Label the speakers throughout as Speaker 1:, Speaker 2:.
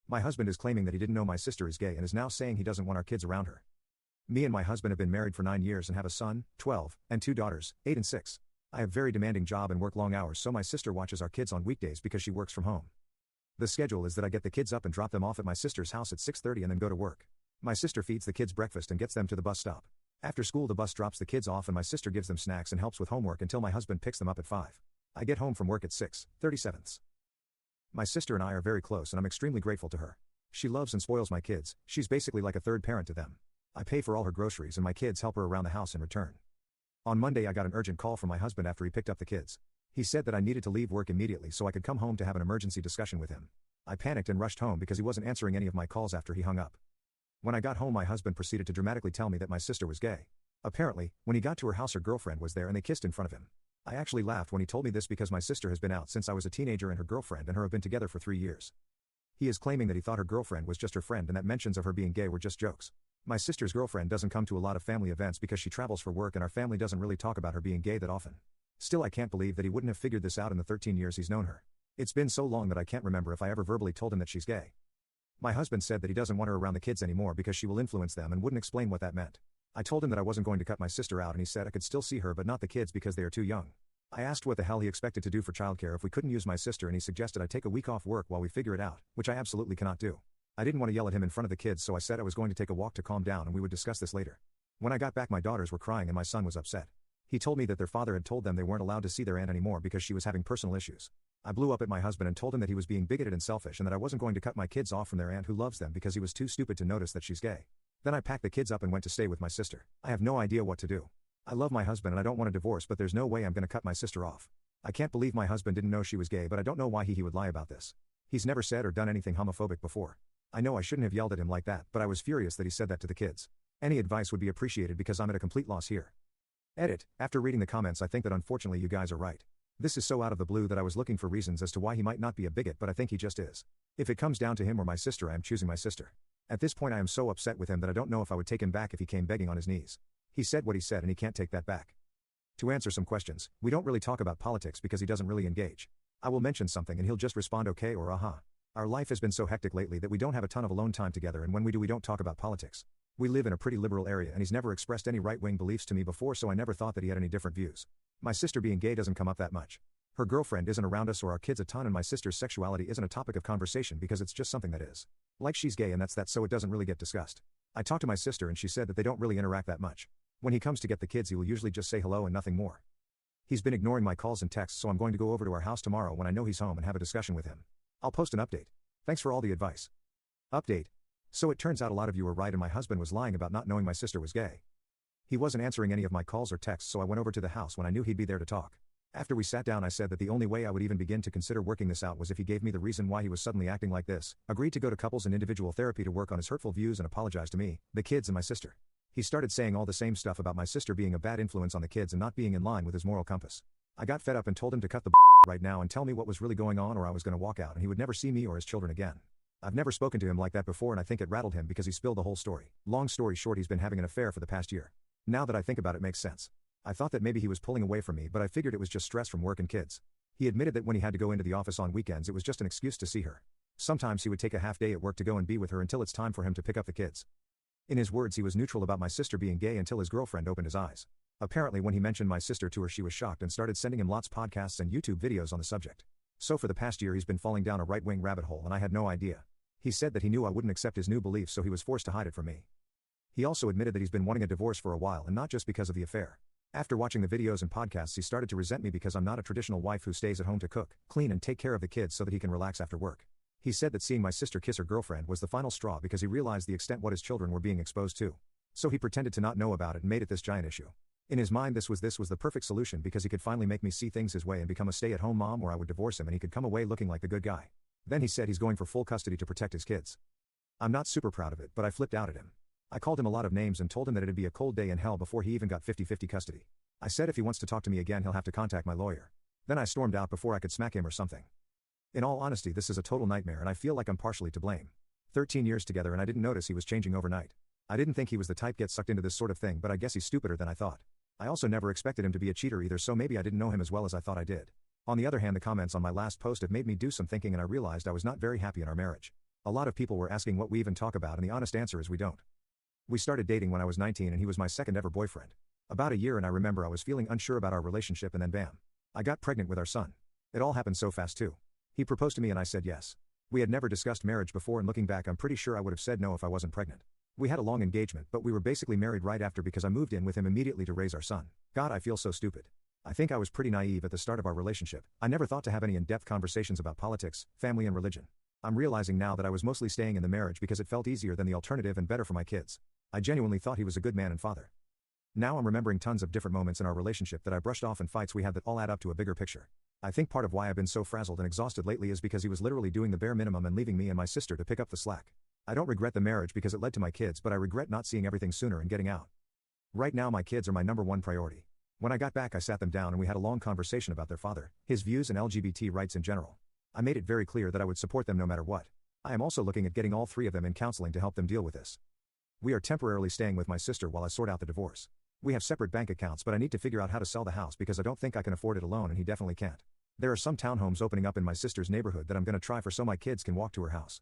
Speaker 1: My husband is claiming that he didn't know my sister is gay and is now saying he doesn't want our kids around her. Me and my husband have been married for 9 years and have a son, 12, and 2 daughters, 8 and 6. I have very demanding job and work long hours, so my sister watches our kids on weekdays because she works from home. The schedule is that I get the kids up and drop them off at my sister's house at 6:30 and then go to work. My sister feeds the kids breakfast and gets them to the bus stop. After school the bus drops the kids off and my sister gives them snacks and helps with homework until my husband picks them up at 5. I get home from work at 6:37. My sister and I are very close and I'm extremely grateful to her. She loves and spoils my kids, she's basically like a third parent to them. I pay for all her groceries and my kids help her around the house in return. On Monday I got an urgent call from my husband after he picked up the kids. He said that I needed to leave work immediately so I could come home to have an emergency discussion with him. I panicked and rushed home because he wasn't answering any of my calls after he hung up. When I got home my husband proceeded to dramatically tell me that my sister was gay. Apparently, when he got to her house her girlfriend was there and they kissed in front of him. I actually laughed when he told me this because my sister has been out since I was a teenager and her girlfriend and her have been together for 3 years. He is claiming that he thought her girlfriend was just her friend and that mentions of her being gay were just jokes. My sister's girlfriend doesn't come to a lot of family events because she travels for work and our family doesn't really talk about her being gay that often. Still I can't believe that he wouldn't have figured this out in the 13 years he's known her. It's been so long that I can't remember if I ever verbally told him that she's gay. My husband said that he doesn't want her around the kids anymore because she will influence them and wouldn't explain what that meant. I told him that I wasn't going to cut my sister out and he said I could still see her but not the kids because they are too young. I asked what the hell he expected to do for childcare if we couldn't use my sister and he suggested I take a week off work while we figure it out, which I absolutely cannot do. I didn't want to yell at him in front of the kids so I said I was going to take a walk to calm down and we would discuss this later. When I got back my daughters were crying and my son was upset. He told me that their father had told them they weren't allowed to see their aunt anymore because she was having personal issues. I blew up at my husband and told him that he was being bigoted and selfish and that I wasn't going to cut my kids off from their aunt who loves them because he was too stupid to notice that she's gay. Then I packed the kids up and went to stay with my sister. I have no idea what to do. I love my husband and I don't want a divorce but there's no way I'm going to cut my sister off. I can't believe my husband didn't know she was gay but I don't know why he would lie about this. He's never said or done anything homophobic before. I know I shouldn't have yelled at him like that but I was furious that he said that to the kids. Any advice would be appreciated because I'm at a complete loss here. Edit. After reading the comments I think that unfortunately you guys are right. This is so out of the blue that I was looking for reasons as to why he might not be a bigot but I think he just is. If it comes down to him or my sister I am choosing my sister. At this point I am so upset with him that I don't know if I would take him back if he came begging on his knees. He said what he said and he can't take that back. To answer some questions, we don't really talk about politics because he doesn't really engage. I will mention something and he'll just respond okay or uh-huh. Our life has been so hectic lately that we don't have a ton of alone time together and when we do we don't talk about politics. We live in a pretty liberal area and he's never expressed any right-wing beliefs to me before so I never thought that he had any different views. My sister being gay doesn't come up that much. Her girlfriend isn't around us or our kids a ton and my sister's sexuality isn't a topic of conversation because it's just something that is. Like she's gay and that's that so it doesn't really get discussed. I talked to my sister and she said that they don't really interact that much. When he comes to get the kids he will usually just say hello and nothing more. He's been ignoring my calls and texts so I'm going to go over to our house tomorrow when I know he's home and have a discussion with him. I'll post an update. Thanks for all the advice. Update. So it turns out a lot of you were right and my husband was lying about not knowing my sister was gay. He wasn't answering any of my calls or texts so I went over to the house when I knew he'd be there to talk. After we sat down I said that the only way I would even begin to consider working this out was if he gave me the reason why he was suddenly acting like this, agreed to go to couples and individual therapy to work on his hurtful views and apologize to me, the kids and my sister. He started saying all the same stuff about my sister being a bad influence on the kids and not being in line with his moral compass. I got fed up and told him to cut the right now and tell me what was really going on or I was going to walk out and he would never see me or his children again. I've never spoken to him like that before and I think it rattled him because he spilled the whole story. Long story short he's been having an affair for the past year. Now that I think about it makes sense. I thought that maybe he was pulling away from me but I figured it was just stress from work and kids. He admitted that when he had to go into the office on weekends it was just an excuse to see her. Sometimes he would take a half day at work to go and be with her until it's time for him to pick up the kids. In his words he was neutral about my sister being gay until his girlfriend opened his eyes. Apparently when he mentioned my sister to her she was shocked and started sending him lots of podcasts and YouTube videos on the subject. So for the past year he's been falling down a right-wing rabbit hole and I had no idea. He said that he knew I wouldn't accept his new beliefs so he was forced to hide it from me. He also admitted that he's been wanting a divorce for a while and not just because of the affair. After watching the videos and podcasts he started to resent me because I'm not a traditional wife who stays at home to cook, clean and take care of the kids so that he can relax after work. He said that seeing my sister kiss her girlfriend was the final straw because he realized the extent what his children were being exposed to. So he pretended to not know about it and made it this giant issue. In his mind this was the perfect solution because he could finally make me see things his way and become a stay-at-home mom or I would divorce him and he could come away looking like the good guy. Then he said he's going for full custody to protect his kids. I'm not super proud of it but I flipped out at him. I called him a lot of names and told him that it'd be a cold day in hell before he even got 50-50 custody. I said if he wants to talk to me again he'll have to contact my lawyer. Then I stormed out before I could smack him or something. In all honesty this is a total nightmare and I feel like I'm partially to blame. 13 years together and I didn't notice he was changing overnight. I didn't think he was the type get sucked into this sort of thing but I guess he's stupider than I thought. I also never expected him to be a cheater either so maybe I didn't know him as well as I thought I did. On the other hand the comments on my last post have made me do some thinking and I realized I was not very happy in our marriage. A lot of people were asking what we even talk about, and the honest answer is we don't. We started dating when I was 19 and he was my second ever boyfriend. About a year and I remember I was feeling unsure about our relationship and then bam. I got pregnant with our son. It all happened so fast too. He proposed to me and I said yes. We had never discussed marriage before and looking back I'm pretty sure I would have said no if I wasn't pregnant. We had a long engagement but we were basically married right after because I moved in with him immediately to raise our son. God, I feel so stupid. I think I was pretty naive at the start of our relationship. I never thought to have any in-depth conversations about politics, family and religion. I'm realizing now that I was mostly staying in the marriage because it felt easier than the alternative and better for my kids. I genuinely thought he was a good man and father. Now I'm remembering tons of different moments in our relationship that I brushed off and fights we had that all add up to a bigger picture. I think part of why I've been so frazzled and exhausted lately is because he was literally doing the bare minimum and leaving me and my sister to pick up the slack. I don't regret the marriage because it led to my kids, but I regret not seeing everything sooner and getting out. Right now my kids are my number one priority. When I got back I sat them down and we had a long conversation about their father, his views and LGBT rights in general. I made it very clear that I would support them no matter what. I am also looking at getting all three of them in counseling to help them deal with this. We are temporarily staying with my sister while I sort out the divorce. We have separate bank accounts but I need to figure out how to sell the house because I don't think I can afford it alone and he definitely can't. There are some townhomes opening up in my sister's neighborhood that I'm gonna try for so my kids can walk to her house.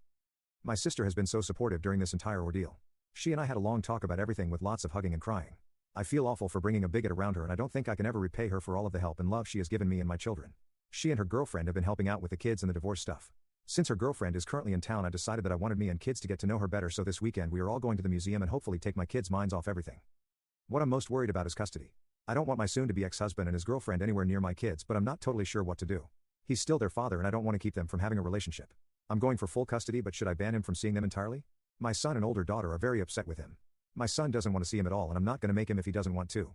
Speaker 1: My sister has been so supportive during this entire ordeal. She and I had a long talk about everything with lots of hugging and crying. I feel awful for bringing a bigot around her and I don't think I can ever repay her for all of the help and love she has given me and my children. She and her girlfriend have been helping out with the kids and the divorce stuff. Since her girlfriend is currently in town I decided that I wanted me and kids to get to know her better, so this weekend we are all going to the museum and hopefully take my kids' minds off everything. What I'm most worried about is custody. I don't want my soon-to-be ex-husband and his girlfriend anywhere near my kids, but I'm not totally sure what to do. He's still their father and I don't want to keep them from having a relationship. I'm going for full custody, but should I ban him from seeing them entirely? My son and older daughter are very upset with him. My son doesn't want to see him at all and I'm not going to make him if he doesn't want to.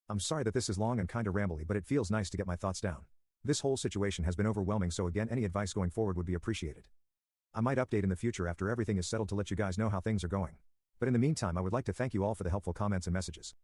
Speaker 1: I'm sorry that this is long and kinda rambly, but it feels nice to get my thoughts down. This whole situation has been overwhelming, so again any advice going forward would be appreciated. I might update in the future after everything is settled to let you guys know how things are going. But in the meantime I would like to thank you all for the helpful comments and messages.